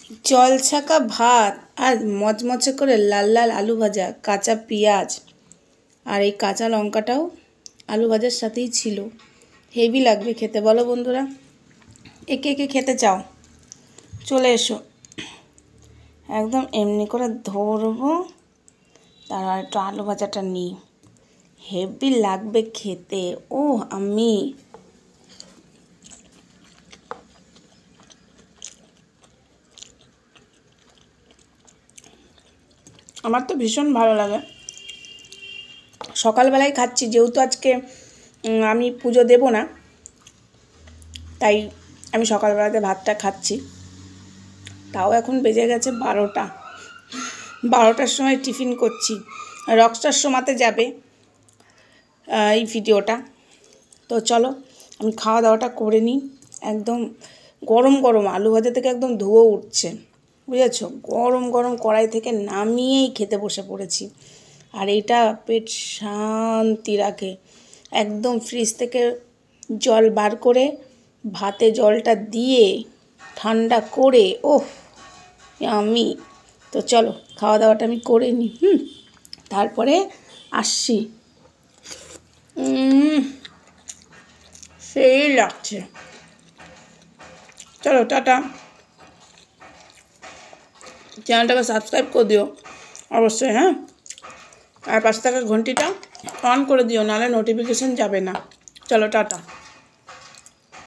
জল ছাকা ভাত আর মচমচে করে লাল লাল আলু ভাজা, কাঁচা পেঁয়াজ আর এই কাঁচা লঙ্কাটাও আলু ভাজার সাথেই ছিল। হেভি লাগবে খেতে, বলো বন্ধুরা? একে একে খেতে চাও? চলে এসো। একদম এমনি করে ধরবো, তার একটু আলু ভাজাটা নিই। হেভি লাগবে খেতে। ও আমি আমার তো ভীষণ ভালো লাগে। সকালবেলায় খাচ্ছি, যেহেতু আজকে আমি পুজো দেব না, তাই আমি সকালবেলাতে ভাতটা খাচ্ছি। তাও এখন বেজে গেছে 12টা। 12টার সময় টিফিন করছি। রকস্টার শোমাতে যাবে এই ভিডিওটা। তো চলো আমি খাওয়া দাওয়াটা করে নিই। একদম গরম গরম আলু ভাজা থেকে একদম ধুয়ো উঠছে, বুঝেছো? গরম গরম কড়াই থেকে নামিয়েই খেতে বসে পড়েছি। আর এটা পেট শান্তি রাখে। একদম ফ্রিজ থেকে জল বার করে ভাতে জলটা দিয়ে ঠান্ডা করে, ওহ আমি তো চলো খাওয়া দাওয়াটা আমি করে নিই, তারপরে আসছি। সেই লাগছে। চলো টাটা। চ্যানেলটাকে সাবস্ক্রাইব করে দিও অবশ্যই, হ্যাঁ। আর পাশে থাকা ঘন্টিটা অন করে দিও, নাহলে নোটিফিকেশন যাবে না। চলো টাটা।